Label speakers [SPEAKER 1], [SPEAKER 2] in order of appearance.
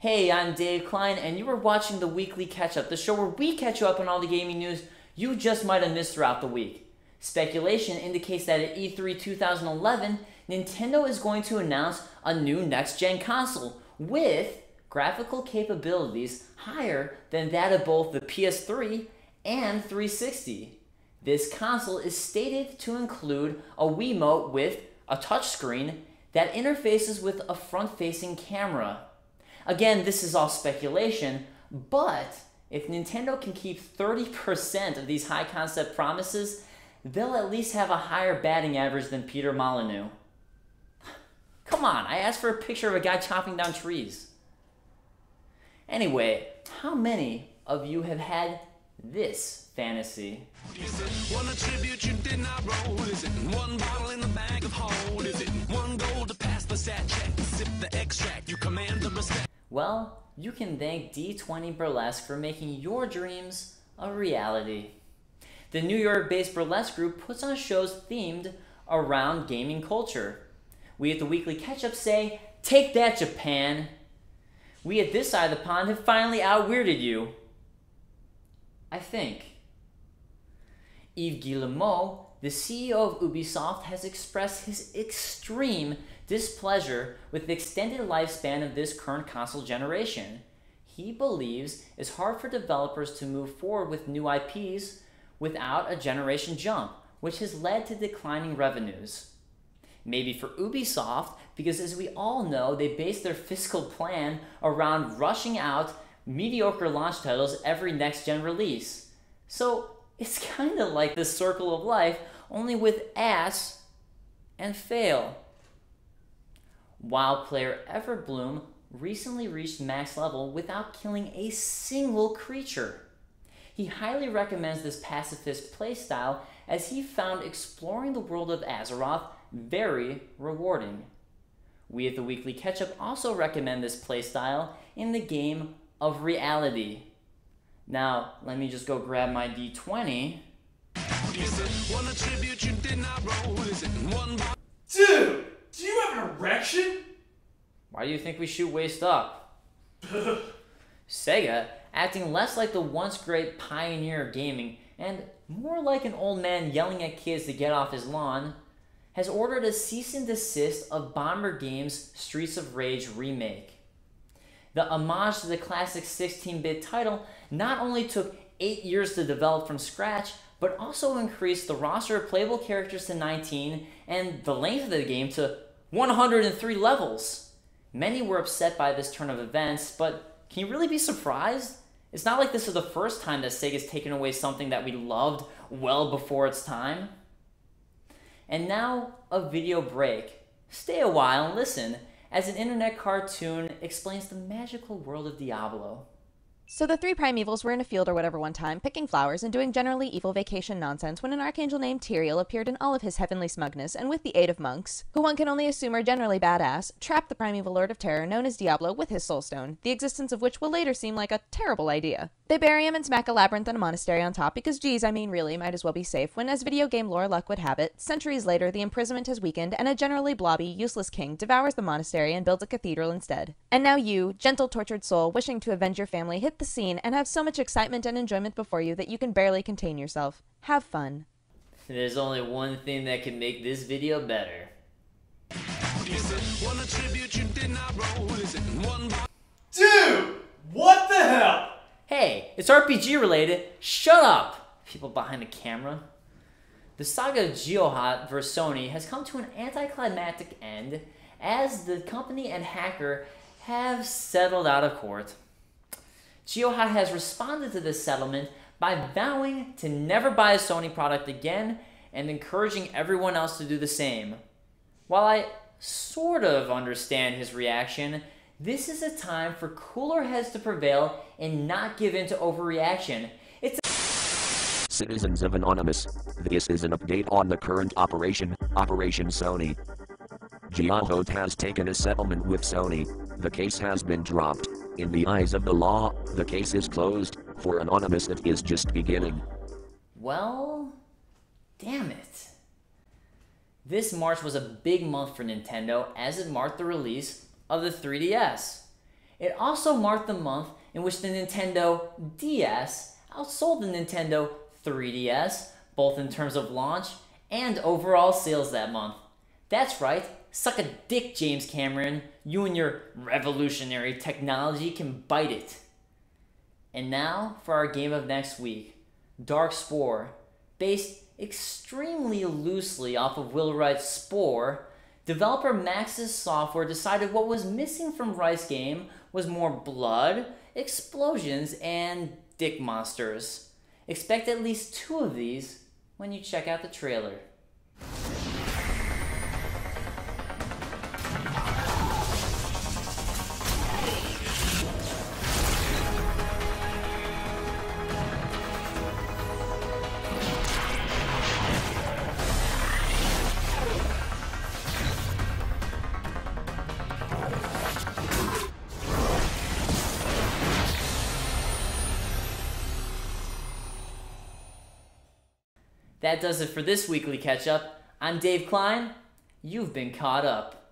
[SPEAKER 1] Hey, I'm Dave Klein, and you are watching the Weekly Ketchup, the show where we catch you up on all the gaming news you just might have missed throughout the week. Speculation indicates that at E3 2011, Nintendo is going to announce a new next-gen console with graphical capabilities higher than that of both the PS3 and 360. This console is stated to include a Wiimote with a touchscreen that interfaces with a front-facing camera. Again, this is all speculation, but if Nintendo can keep 30% of these high-concept promises, they'll at least have a higher batting average than Peter Molyneux. Come on, I asked for a picture of a guy chopping down trees. Anyway, how many of you have had this fantasy?
[SPEAKER 2] Is it one attribute you did not roll? Is it one bottle in the bag of hold? Is it one goal to pass the sat check? Sip the extract, you command the respect.
[SPEAKER 1] Well, you can thank D20 Burlesque for making your dreams a reality. The New York-based burlesque group puts on shows themed around gaming culture. We at the Weekly Ketchup say, "Take that, Japan!" We at this side of the pond have finally out-weirded you. I think. Yves Guillemot, the CEO of Ubisoft, has expressed his extreme displeasure with the extended lifespan of this current console generation. He believes it's hard for developers to move forward with new IPs without a generation jump, which has led to declining revenues. Maybe for Ubisoft, because as we all know, they base their fiscal plan around rushing out mediocre launch titles every next-gen release. So it's kind of like the circle of life, only with ass and fail. WoW player Everbloom recently reached max level without killing a single creature. He highly recommends this pacifist playstyle as he found exploring the world of Azeroth very rewarding. We at the Weekly Ketchup also recommend this playstyle in the game of reality. Now, let me just go grab my D20.
[SPEAKER 2] Is it one attribute you did not roll? Is it one bottle?
[SPEAKER 3] Dude, do you have an erection?
[SPEAKER 1] Why do you think we shoot waist up? Sega, acting less like the once great pioneer of gaming and more like an old man yelling at kids to get off his lawn, has ordered a cease and desist of Bomber Games' Streets of Rage remake. The homage to the classic 16-bit title not only took 8 years to develop from scratch, but also increased the roster of playable characters to 19 and the length of the game to 103 levels. Many were upset by this turn of events, but can you really be surprised? It's not like this is the first time that Sega's taken away something that we loved well before its time. And now, a video break. Stay a while and listen as an internet cartoon explains the magical world of Diablo.
[SPEAKER 4] So the three primevals were in a field or whatever one time, picking flowers and doing generally evil vacation nonsense when an archangel named Tyrael appeared in all of his heavenly smugness and with the aid of monks, who one can only assume are generally badass, trapped the primeval lord of terror known as Diablo with his soulstone, the existence of which will later seem like a terrible idea. They bury him and smack a labyrinth and a monastery on top because geez, I mean really, might as well be safe when, as video game lore luck would have it, centuries later the imprisonment has weakened and a generally blobby, useless king devours the monastery and builds a cathedral instead. And now you, gentle tortured soul wishing to avenge your family, hit the scene and have so much excitement and enjoyment before you that you can barely contain yourself. Have fun.
[SPEAKER 1] There's only one thing that can make this video better.
[SPEAKER 2] Is it one attribute you did not roll? Is it one bottle?
[SPEAKER 3] Dude, what the hell?
[SPEAKER 1] Hey, it's RPG related. Shut up, people behind the camera. The saga of Geohot vs. Sony has come to an anticlimactic end as the company and hacker have settled out of court. Geohot has responded to this settlement by vowing to never buy a Sony product again and encouraging everyone else to do the same. While I sort of understand his reaction, this is a time for cooler heads to prevail and not give in to overreaction.
[SPEAKER 5] Citizens of Anonymous, this is an update on the current Operation Sony. Geohot has taken a settlement with Sony. The case has been dropped. In the eyes of the law, the case is closed. For Anonymous, it is just beginning.
[SPEAKER 1] Well, damn it. This March was a big month for Nintendo as it marked the release of the 3DS. It also marked the month in which the Nintendo DS outsold the Nintendo 3DS, both in terms of launch and overall sales that month. That's right, suck a dick, James Cameron. You and your revolutionary technology can bite it. And now for our game of next week, Dark Spore. Based extremely loosely off of Will Wright's Spore, developer Maxis Software decided what was missing from Wright's game was more blood, explosions, and dick monsters. Expect at least 2 of these when you check out the trailer. That does it for this Weekly Ketchup. I'm Dave Klein. You've been caught up.